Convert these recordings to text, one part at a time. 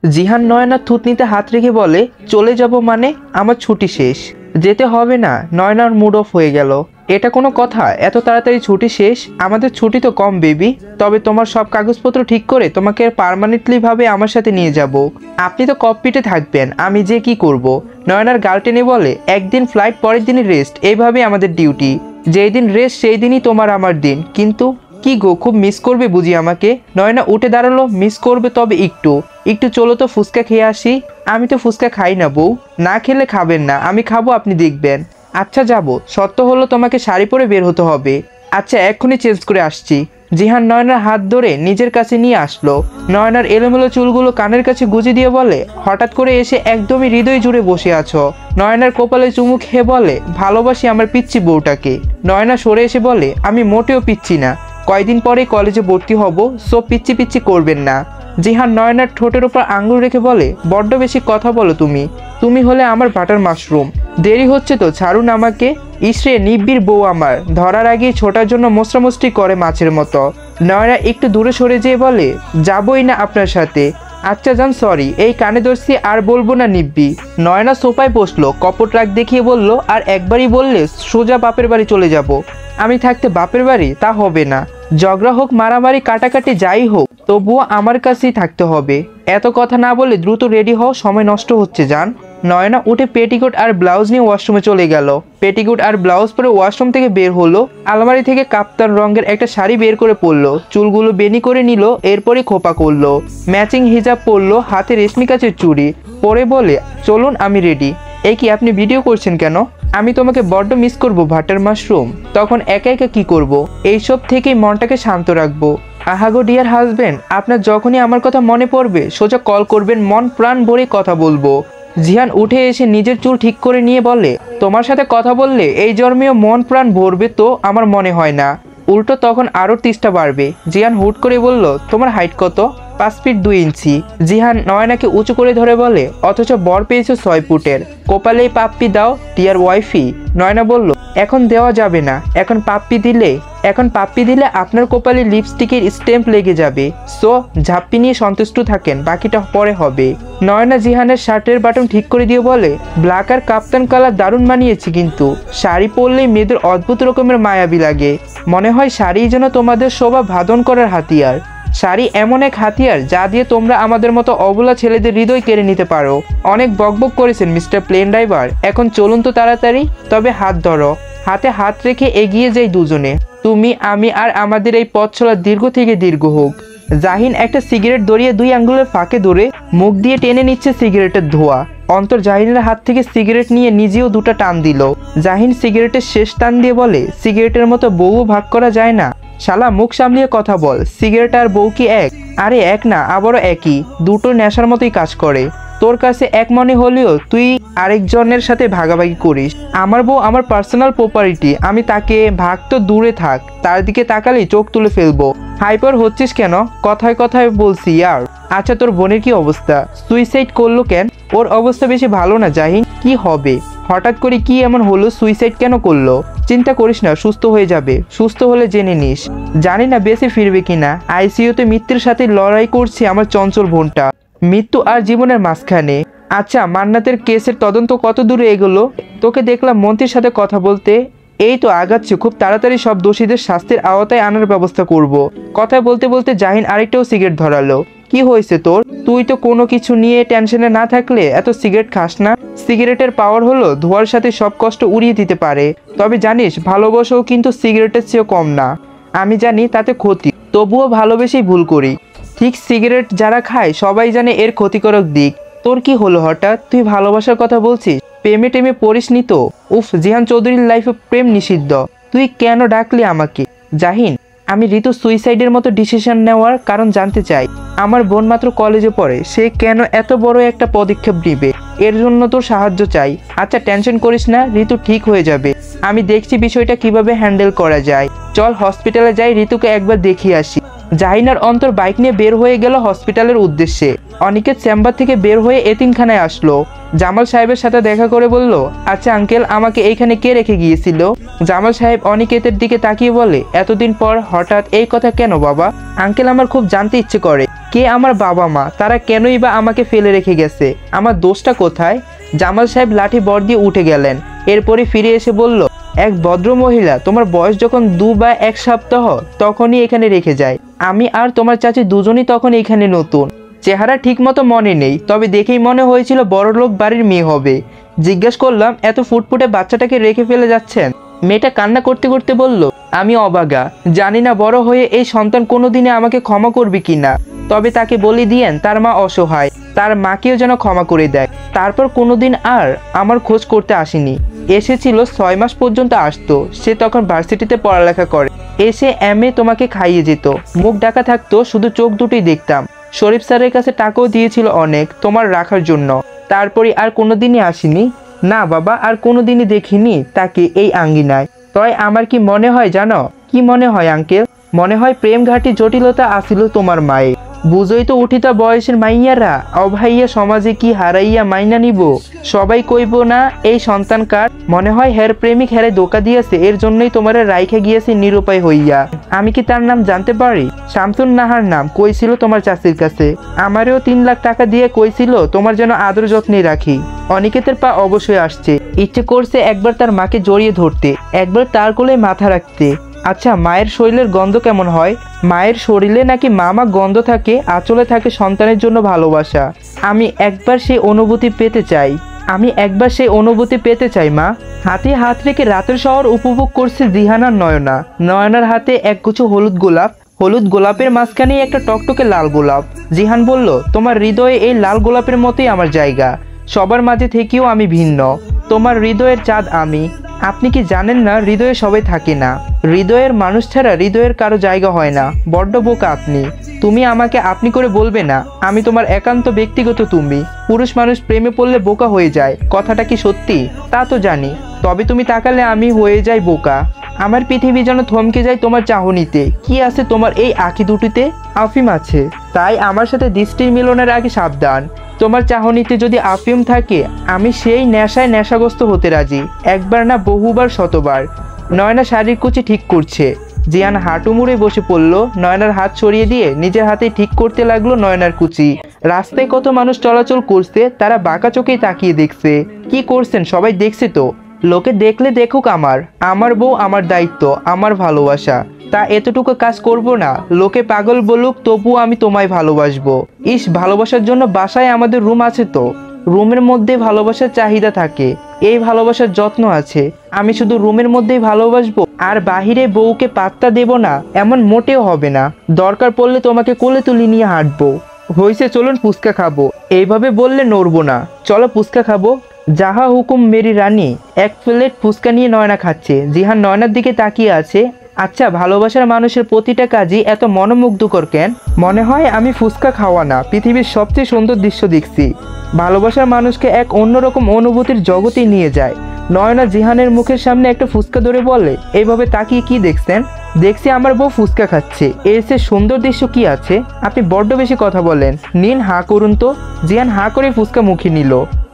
জিহান নয়নার থুতনিতে হাত রেখে বলে, চলে যাব মানে? আমার ছুটি শেষ, যেতে হবে না। নয়নার মুড অফ হয়ে গেল। এটা কোনো কথা? এত তাড়াতাড়ি ছুটি শেষ? আমাদের ছুটি তো কম বেবি। তবে তোমার সব কাগজপত্র ঠিক করে তোমাকে পার্মানেন্টলি ভাবে আমার সাথে নিয়ে যাব। আপনি তো ককপিটে থাকবেন, আমি যে কি করব? নয়নার গাল টেনে বলে, একদিন ফ্লাইট, পরের দিনই রেস্ট, এইভাবে আমাদের ডিউটি। যেই দিন রেস্ট সেই দিনই তোমার আমার দিন। কিন্তু কি গো, খুব মিস করবে বুঝি আমাকে? নয়না উঠে দাঁড়ালো। মিস করবে তবে একটু একটু। চলো তো ফুচকা খেয়ে আসি। আমি তো ফুচকা খাই না বউ। না খেলে খাবেন না, আমি খাবো, আপনি দেখবেন। আচ্ছা যাব। সত্য হলো তোমাকে শাড়ি পরে বের হতে হবে। আচ্ছা এক্ষুনি চেঞ্জ করে আসছি। জিহান নয়নার হাত ধরে নিজের কাছে নিয়ে আসলো। নয়নার এলোমেলো চুলগুলো কানের কাছে গুজে দিয়ে বলে, হঠাৎ করে এসে একদমই হৃদয় জুড়ে বসে আছো। নয়নার কপালে চুমু খেয়ে বলে, ভালোবাসি আমার পিচ্চি বউটাকে। নয়না সরে এসে বলে, আমি মোটেও পিচ্চি না, কয়দিন পরে কলেজে ভর্তি হব, সো পিচ্চি পিচ্চি করবেন না। জিহান নয়নার ঠোঁটের উপর আঙুল রেখে বলে, বড্ড বেশি কথা বলো তুমি। তুমি হলে আমার বাটার মাশরুম। দেরি হচ্ছে তো, ছাড়ুন আমাকে। ইসরে নিব্বির বউ আমার, ধরার আগেই ছোটার জন্য মোস্টামোস্টি করে মাছের মতো। নয়না একটু দূরে সরে যেয়ে বলে, যাবই না আপনার সাথে। আচ্ছা যান, সরি, এই কানে ধরছি, আর বলবো না নিব্বি। নয়না সোফায় বসলো, কপট রাগ দেখিয়ে বলল, আর একবারই বললে সোজা বাপের বাড়ি চলে যাব। আমি থাকতে বাপের বাড়ি? তা হবে না। ঝগড়া হোক, মারামারি, কাটাকাটি যাই হোক, তবুও আমার কাছেই থাকতে হবে। এত কথা না বলে দ্রুত রেডি হও, সময় নষ্ট হচ্ছে যান। নয়না উঠে পেটিকোট আর ব্লাউজ নিয়ে ওয়াশরুমে চলে গেল। পেটিকোট আর ব্লাউজ পরে ওয়াশরুম থেকে বের হলো। আলমারি থেকে কাপ্তান রঙের একটা শাড়ি বের করে পরলো, চুলগুলো বেনি করে নিল, এরপরই খোপা করলো। ম্যাচিং হিজাব পরলো, হাতে রেশমি কাচের চুড়ি পরে বলে, চলুন আমি রেডি। এই কি, আপনি ভিডিও করছেন কেন? আমি তোমাকে বড্ড মিস করবো বাটার মাশরুম। তখন একা একা কি করব? এইসব থেকেই মনটাকে শান্ত রাখবো। আহাগো ডিয়ার হাজবেন্ড, আপনার যখনই আমার কথা মনে পড়বে সোজা কল করবেন, মন প্রাণ ভরে কথা বলবো। জিহান উঠে এসে নিজের চুল ঠিক করে নিয়ে বলে, তোমার সাথে কথা বললে এই জন্মেও মন প্রাণ ভরবে তো আমার মনে হয় না, উল্টো তখন আরো তিষ্টা বাড়বে। জিহান হুট করে বলল, তোমার হাইট কত? 5 ফিট 2 ইঞ্চি। জিহান নয়নাকে উঁচু করে ধরে বলে, অথচ বর পেয়েছো 6 ফুটের। কপালেই পাপ্পি দাও ডিয়ার ওয়াইফি। নয়না বলল, এখন দেওয়া যাবে না, এখন পাপ্পি দিলে আপনার কপালে লিপস্টিকের স্ট্যাম্প লেগে যাবে। সো ঝাপ্পি নিয়ে সন্তুষ্ট থাকেন, বাকিটা পরে হবে। নয়না জিহানের শার্টের বাটন ঠিক করে দিয়ে বলে, ব্ল্যাক আর কাপ্তান কালার দারুণ মানিয়েছে, কিন্তু শাড়ি পরলেই মেয়েদের অদ্ভুত রকমের মায়াবী লাগে। মনে হয় শাড়ি যেন তোমাদের শোভা ভাদন করার হাতিয়ার। শাড়ি এমন এক হাতিয়ার যা দিয়ে তোমরা আমাদের মতো অবলা ছেলেদের হৃদয় কেড়ে নিতে পারো। অনেক বকবক করেছেন মিস্টার প্লেন ড্রাইভার, এখন চলুন তো তাড়াতাড়ি। তবে হাত ধরো। হাতে হাত রেখে এগিয়ে যাই দুজনে, তুমি, আমি, আর আমাদের এই পথ চলা দীর্ঘ থেকে দীর্ঘ হোক। জাহিন একটা সিগারেট ধরিয়ে 2 আঙ্গুলের ফাঁকে ধরে মুখ দিয়ে টেনে নিচ্ছে সিগারেটের ধোঁয়া। অন্তর জাহিনের হাত থেকে সিগারেট নিয়ে নিজেও 2টা টান দিল। জাহিন সিগারেটের শেষ টান দিয়ে বলে, সিগারেটের মতো বউও ভাগ করা যায় না? শালা মুখ সামলিয়ে কথা বল, সিগারেট আর বউ কি এক? আরে এক না, আবারও একই, দুটো নেশার মতোই কাজ করে। তোর কাছে এক মনে হলেও তুই আরেকজনের সাথে ভাগাভাগি করিস। আমার বউ আমার পার্সোনাল প্রপার্টি, আমি তাকে, ভাগ তো দূরে থাক, তার দিকে তাকালেই চোখ তুলে ফেলবো। হাইপার হচ্ছিস কেন? কথায় কথায় বলছি ইয়ার। আচ্ছা তোর বোনের কি অবস্থা? সুইসাইড করলো কেন? ওর অবস্থা বেশি ভালো না জাহিন। কি হবে? হঠাৎ করে কি এমন হলো, সুইসাইড কেন করলো? চিন্তা করিস না, সুস্থ হয়ে যাবে। সুস্থ হলে জেনে নিস। জানি না বেঁচে ফিরবে কিনা। আইসিইউতে মৃত্যুর সাথে লড়াই করছে আমার চঞ্চল বোনটা, মৃত্যু আর জীবনের মাঝখানে। আচ্ছা মান্নাতের কেসের তদন্ত কত দূরে এগোলো? তোকে দেখলাম মন্ত্রীর সাথে কথা বলতে। এই তো আগাচ্ছে, খুব তাড়াতাড়ি সব দোষীদের শাস্তির আওতায় আনার ব্যবস্থা করব। কথা বলতে বলতে জাহিন আরেকটাও সিগারেট ধরালো। কি হয়েছে তোর? তুই তো কোনো কিছু নিয়ে টেনশনে না থাকলে এত সিগারেট খাস না। সিগারেটের পাওয়ার হলো ধোঁয়ার সাথে সব কষ্ট উড়িয়ে দিতে পারে। তবে জানিস, ভালোবাসাও কিন্তু সিগারেটের চেয়েও কম না। আমি জানি তাতে ক্ষতি, তবুও ভালোবেসেই ভুল করি। ঠিক সিগারেট যারা খায় সবাই জানে এর ক্ষতিকারক দিক। তোর কি হলো হঠাৎ? তুই ভালোবাসার কথা বলছিস? প্রেমে টেমে পড়িসনি তো? উফ, জিহান চৌধুরীর লাইফে প্রেম নিষিদ্ধ। তুই কেন ডাকলি আমাকে? জাহিন, আমি ঋতু সুইসাইডের মতো ডিসিশন নেওয়ার কারণ জানতে চাই। আমার বোন মাত্র কলেজে পড়ে, সে কেন এত বড় একটা পদক্ষেপ নিবে? এর জন্য তোর সাহায্য চাই। আচ্ছা টেনশন করিস না, ঋতু ঠিক হয়ে যাবে। আমি দেখছি বিষয়টা কিভাবে হ্যান্ডেল করা যায়। চল হসপিটালে যাই, ঋতুকে একবার দেখিয়ে আসি। জাহিন আর অন্তর বাইক নিয়ে বের হয়ে গেল হসপিটালের উদ্দেশ্যে। অনিকেত চেম্বার থেকে বের হয়ে এতিমখানায় আসলো। জামাল সাহেবের সাথে দেখা করে বলল, আচ্ছা আঙ্কেল, আমাকে এইখানে কে রেখে গিয়েছিল? জামাল সাহেব অনিকেতের দিকে তাকিয়ে বলে, এতদিন পর হঠাৎ এই কথা কেন বাবা? আঙ্কেল, আমার খুব জানতে ইচ্ছে করে কে আমার বাবা মা, তারা কেনই বা আমাকে ফেলে রেখে গেছে, আমার দোষটা কোথায়? জামাল সাহেব লাঠি বর দিয়ে উঠে গেলেন। এরপরে ফিরে এসে বলল, এক ভদ্র মহিলা তোমার বয়স যখন 2 বা 1 সপ্তাহ তখনই এখানে রেখে যায়। আমি আর তোমার চাচি দুজনই তখন এখানে নতুন। চেহারা ঠিক মতো মনে নেই, তবে দেখেই মনে হয়েছিল বড়লোক বাড়ির মেয়ে হবে। জিজ্ঞেস করলাম, এত ফুটফুটে বাচ্চাটাকে রেখে ফেলে যাচ্ছেন? মেয়েটা কান্না করতে করতে বলল, আমি অবাগা, জানি না বড় হয়ে এই সন্তান কোনোদিনে আমাকে ক্ষমা করবে কিনা। তবে তাকে বলে দিয়েন তার মা অসহায়, তার মাকেও যেন ক্ষমা করে দেয়। তারপর কোনোদিন আর আমার খোঁজ করতে আসেনি। এসেছিল 6 মাস পর্যন্ত আসতো, সে তখন ভার্সিটিতে পড়ালেখা করে। এসে MA তোমাকে খাইয়ে যেত, মুখ ঢাকা থাকতো, শুধু চোখ দুটোই দেখতাম। শরীফ স্যারের কাছে টাকাও দিয়েছিল অনেক তোমার রাখার জন্য। তারপরে আর কোনোদিনই আসেনি? না বাবা, আর কোনোদিনই দেখিনি তাকে এই আঙ্গিনায়। তাই আমার কি মনে হয় জানো? কি মনে হয় আঙ্কেল? মনে হয় প্রেম ঘাটি জটিলতা আসিল তোমার মায়ে। বুঝই তো উঠিতা বয়সের মাইয়ারা অভাইয়া সমাজে কি হারাইয়া মাইনা নিব। সবাই কইব না এই সন্তান কার। মনে হয় হের প্রেমিক হেরে ধোকা দিয়েছে, এর জন্যই তোমারে রাইখা গিয়েছে নিরুপায় হইয়া। আমি কি তার নাম জানতে পারি? শামসুন নাহার নাম কইছিল তোমার চাচির কাছে। আমারেও 3 লাখ টাকা দিয়ে কইছিল তোমার যেন আদর যত্নে রাখি। অনিকেতের পা অবশ্যই আসছে, ইচ্ছে করছে একবার তার মাকে জড়িয়ে ধরতে, একবার তার কোলে মাথা রাখতে। আচ্ছা, মায়ের শরীরের গন্ধ কেমন হয়? মায়ের শরীরে নাকি মামা গন্ধ থাকে, আঁচলে থাকে সন্তানের জন্য ভালোবাসা। আমি একবার সেই অনুভূতি পেতে চাই মা। হাতে হাত রেখে রাতের শহর উপভোগ করছে জিহান আর নয়না। নয়নার হাতে একগুচ্ছ হলুদ গোলাপের মাঝখানে একটা টকটকে লাল গোলাপ। জিহান বলল, তোমার হৃদয়ে এই লাল গোলাপের মতোই আমার জায়গা। সবার মাঝে থেকেও আমি ভিন্ন। তোমার হৃদয়ের চাঁদ আমি। আপনি কি জানেন না, হৃদয়ে সবাই থাকে না। হৃদয়ের মানুষ ছাড়া হৃদয়ের কারো জায়গা হয় না। বড্ড বোকা আপনি। তুমি আমাকে আপনি করে বলবে না, আমি তোমার একান্ত ব্যক্তিগত তুমি। পুরুষ মানুষ প্রেমে পড়লে বোকা হয়ে যায়, কথাটা কি সত্যি? তা তো জানি, তবে তুমি তাকালে আমি হয়ে যাই বোকা। আমার পৃথিবী যেন থমকে যায় তোমার চাহনিতে। কি আছে তোমার এই আঁখি দুটিতে? আফিম আছে, তাই আমার সাথে দৃষ্টির মিলনের আগে সাবধান। তোমার চাহনিতে যদি আফিম থাকে, আমি সেই নেশায় নেশাগ্রস্ত হতে রাজি, একবার না বহুবার শতবার। নয়না শাড়ির কুচি ঠিক করছে। জিয়ান হাঁটু মুড়ে বসে পড়ল। নয়নার হাত সরিয়ে দিয়ে নিজের হাতে ঠিক করতে লাগলো নয়নার কুচি। রাস্তায় কত মানুষ চলাচল করছে, তারা বাঁকা চোখেই তাকিয়ে দেখছে। কি করছেন সবাই দেখছে তো। লোকে দেখলে দেখুক, আমার বউ, আমার দায়িত্ব, আমার ভালোবাসা। তা এতটুকু কাজ করব না? লোকে পাগল বলুক, তবুও আমি তোমায় ভালোবাসবো। ইস, ভালোবাসার জন্য বাসায় আমাদের রুম আছে তো। রুমের মধ্যে ভালোবাসার চাহিদা থাকে, এই ভালোবাসার যত্ন আছে। আমি শুধু রুমের মধ্যেই ভালোবাসবো আর বাহিরে বউকে পাত্তা দেব না, এমন মোটেও হবে না। দরকার পড়লে তোমাকে কোলে তুলে নিয়ে হাঁটবো। হয়েছে, চলুন ফুচকা খাবো। এইভাবে বললে নড়বো না। চলো ফুচকা খাবো। যাহা হুকুম মেরি রানী। 1 প্লেট ফুচকা নিয়ে নয়না খাচ্ছে। জিহান নয়নার দিকে তাকিয়ে আছে। আচ্ছা, ভালোবাসার মানুষের প্রতিটা কাজই এত মনোমুগ্ধকর কেন? মনে হয় আমি ফুচকা খাওয়া না, পৃথিবীর সবচেয়ে সুন্দর দৃশ্য দেখছি। ভালোবাসার মানুষকে এক অন্যরকম অনুভূতির জগতেই নিয়ে যায়। নয়না জিহানের মুখের সামনে একটা ফুচকা ধরে বলে, এইভাবে তাকিয়ে কি দেখছেন? দেখছি আমার বউ ফুচকা খাচ্ছে, এর চেয়ে সুন্দর দৃশ্য কি আছে? আপনি বড্ড বেশি কথা বলেন। নিন, হাঁ করুন তো। জিহান হাঁ করে ফুচকা মুখে নিল।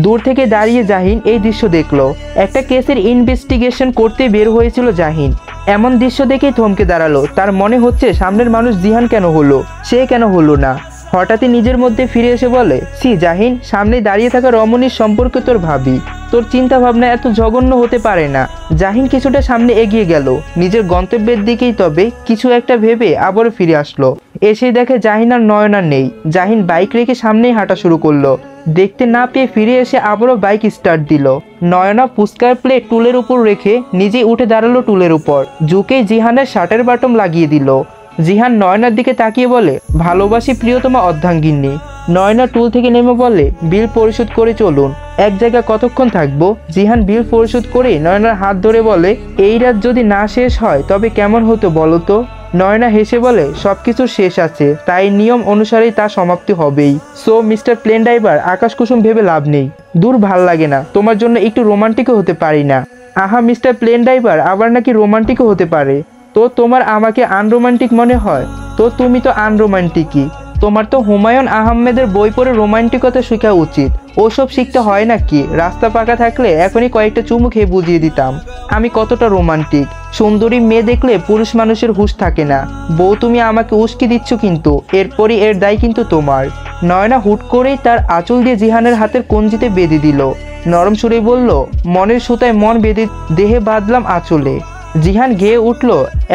দূর থেকে দাঁড়িয়ে জাহিন এই দৃশ্য দেখলো। একটা কেসের ইনভেস্টিগেশন করতে বের হয়েছিল জাহিন। এমন দৃশ্য দেখেই থমকে দাঁড়ালো। তার মনে হচ্ছে সামনের মানুষ জিহান কেন হলো, সে কেন হলো না। হঠাৎই নিজের মধ্যে ফিরে এসে বলে, সি জাহিন, সামনে দাঁড়িয়ে থাকা রমণীর সম্পর্কে তোর ভাবি। তোর চিন্তা ভাবনা এত জঘন্য হতে পারে না। জাহিন কিছুটা সামনে এগিয়ে গেল নিজের গন্তব্যের দিকেই, তবে কিছু একটা ভেবে আবারও ফিরে আসলো। এসে দেখে জাহিন আর নয়না নেই। জাহিন বাইক রেখে সামনেই হাঁটা শুরু করলো। দেখতে না পেয়ে ফিরে এসে আবারও বাইক স্টার্ট দিল। নয়না ফুচকার প্লেট টুলের উপর রেখে নিজেই উঠে দাঁড়ালো টুলের উপর। ঝুঁকেই জিহানের শার্টের বাটন লাগিয়ে দিল। জিহান নয়নার দিকে তাকিয়ে বলে, ভালোবাসি প্রিয়তমা অর্ধাঙ্গিনী। নয়না টুল থেকে নেমে বলে, বিল পরিশোধ করে চলুন। এক জায়গায় কতক্ষণ থাকবো? জিহান বিল পরিশোধ করে নয়নার হাত ধরে বলে, এই রাত যদি না শেষ হয় তবে কেমন হতো বলো তো? নয়না হেসে বলে, সবকিছু শেষ আছে, তাই নিয়ম অনুসারেই তা সমাপ্তি হবেই। সো মিস্টার প্লেন ড্রাইভার, আকাশ কুসুম ভেবে লাভ নেই। দূর, ভাল লাগে না। তোমার জন্য একটু রোমান্টিকও হতে পারি না? আহা মিস্টার প্লেন ড্রাইভার, আবার নাকি রোমান্টিকও হতে পারে? তো তোমার আমাকে আনরোমান্টিক মনে হয়? তো তুমি তো আনরোমান্টিকই। তোমার তো হুমায়ুন আহমেদের বই পড়ে রোমান্টিকতা শেখা উচিত। ওসব শিখতে হয় নাকি? রাস্তা পাকা থাকলে এখনই কয়েকটা চুমু খেয়ে বুঝিয়ে দিতাম আমি কতটা রোমান্টিক। সুন্দরী মেয়ে দেখলে পুরুষ মানুষের হুঁশ থাকে না। বউ, তুমি আমাকে উস্কি দিচ্ছ, কিন্তু এরপরই এর দায় কিন্তু তোমার। নয়না হুট করেই তার আঁচল দিয়ে জিহানের হাতের কঞ্জিতে বেঁধে দিল। নরম সুরে বলল, মনের সুতায় মন বেঁধে দেহে বাঁধলাম আঁচলে। জিহান গেয়ে উঠল,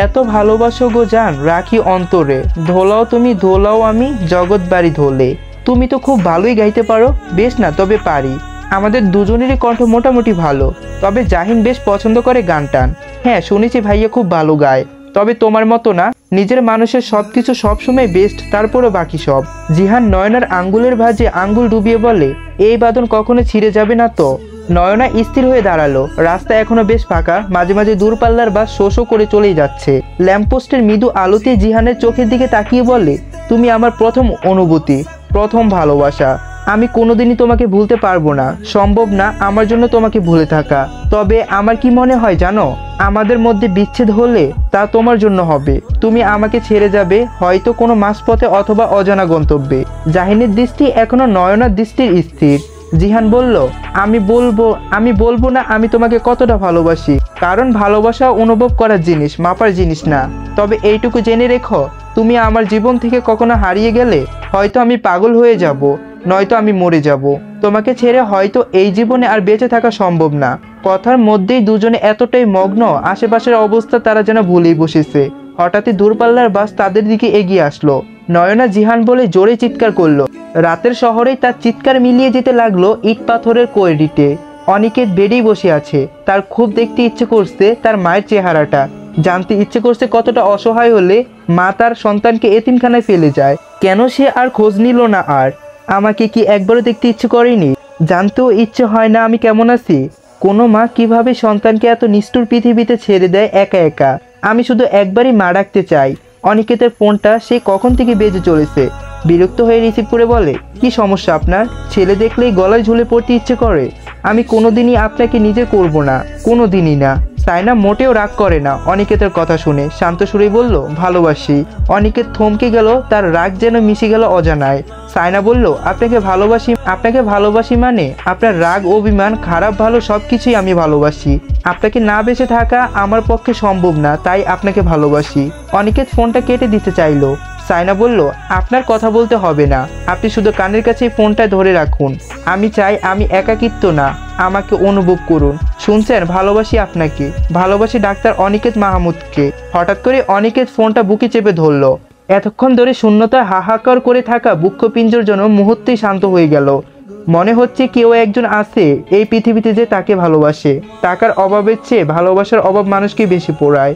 এত ভালোবাসো গো জান, রাখি অন্তরে। ধোলাও তুমি, ধোলাও আমি, জগৎ বাড়ি ধোলে। তুমি তো খুব ভালোই গাইতে পারো। বেশ না, তবে পারি। আমাদের দুজনেরই কণ্ঠ মোটামুটি ভালো, তবে জাহিন বেশ পছন্দ করে গান টান। হ্যাঁ, শুনেছি ভাইয়া খুব ভালো গায়, তবে তোমার মতো না। নিজের মানুষের সবকিছু সবসময় বেস্ট, তারপরও বাকি সব। জিহান নয়নার আঙ্গুলের ভাঁজে আঙ্গুল ডুবিয়ে বলে, এই বাঁধন কখনো ছিঁড়ে যাবে না তো? নয়না স্থির হয়ে দাঁড়ালো। রাস্তা এখনো বেশ ফাঁকা, মাঝে মাঝে দূরপাল্লার বাস শো শো করে চলেই যাচ্ছে। ল্যাম্পপোস্টের মৃদু আলোতে জিহানের চোখের দিকে তাকিয়ে বলে, তুমি আমার প্রথম অনুভূতি, প্রথম ভালোবাসা। আমি কোনোদিনই তোমাকে ভুলতে পারবো না, সম্ভব না আমার জন্য তোমাকে ভুলে থাকা। তবে আমার কি মনে হয় জানো, আমাদের মধ্যে বিচ্ছেদ হলে তা তোমার জন্য হবে। তুমি আমাকে ছেড়ে যাবে, হয়তো কোনো মাঝপথে অথবা অজানা গন্তব্যে। জাহিনের দৃষ্টি এখনো নয়নার দৃষ্টির স্থির। জিহান বলল, আমি বলবো না আমি তোমাকে কতটা ভালোবাসি, কারণ ভালোবাসা অনুভব করার জিনিস, মাপার জিনিস না। তবে এইটুকু জেনে রেখো, তুমি আমার জীবন থেকে কখনো হারিয়ে গেলে হয়তো আমি পাগল হয়ে যাব, নয়তো আমি মরে যাব। তোমাকে ছেড়ে হয়তো এই জীবনে আর বেঁচে থাকা সম্ভব না। কথার মধ্যেই দুজনে এতটাই মগ্ন, আশেপাশের অবস্থা তারা যেন ভুলেই বসেছে। হঠাৎই দূরপাল্লার বাস তাদের দিকে এগিয়ে আসলো। নয়না জিহান বলে জোরে চিৎকার করলো। রাতের শহরেই তার চিৎকার মিলিয়ে যেতে লাগলো ইট পাথরের করিডোরে। অনিকেত বেডেই বসে আছে। তার খুব দেখতে ইচ্ছে করছে তার মায়ের চেহারাটা, জানতে ইচ্ছে করছে কতটা অসহায় হলে মা তার সন্তানকে এতিমখানায় ফেলে যায়। কেন সে আর খোঁজ নিল না? আর আমাকে কি একবারও দেখতে ইচ্ছে করেনি? জানতেও ইচ্ছে হয় না আমি কেমন আছি? কোনো মা কিভাবে সন্তানকে এত নিষ্ঠুর পৃথিবীতে ছেড়ে দেয় একা একা? আমি শুধু একবারই মা ডাকতে চাই। অনিকেতের ফোনটা সে কখন থেকে বেজে চলেছে। বিরক্ত হয়ে রিসিভ করে বলে, কি সমস্যা আপনার? ছেলে দেখলেই গলায় ঝুলে পড়তে ইচ্ছে করে। আমি কোনোদিনই আপনাকে নিজে করব না, কোনোদিনই না। সাইনা মোটেও রাগ করে না অনিকেতের কথা শুনে, শান্ত সুরেই বলল, ভালোবাসি। অনিকেত থমকে গেল, তার রাগ যেন মিশে গেল অজানায়। সাইনা বলল, আপনাকে ভালোবাসি মানে? আপনার রাগ, অভিমান, খারাপ ভালো সবকিছুই আমি ভালোবাসি। আপনাকে না বেঁচে থাকা আমার পক্ষে সম্ভব না, তাই আপনাকে ভালোবাসি। অনিকেত ফোনটা কেটে দিতে চাইলো। সাইনা বলল, আপনার কথা বলতে হবে না, আপনি শুধু কানের কাছে ফোনটা ধরে রাখুন। আমি চাই আমি একাকিত্ব না, আমাকে অনুভব করুন। শুনছেন, ভালোবাসি আপনাকে, ভালোবাসি ডাক্তার অনিকেত মাহমুদকে। হঠাৎ করে অনিকেত ফোনটা বুকে চেপে ধরল। এতক্ষণ ধরে শূন্যতায় হাহাকার করে থাকা বক্ষপিঞ্জর যেন মুহূর্তেই শান্ত হয়ে গেল। মনে হচ্ছে কেউ একজন আছে এই পৃথিবীতে যে তাকে ভালোবাসে। টাকার অভাবের চেয়ে ভালোবাসার অভাব মানুষকে বেশি পোড়ায়।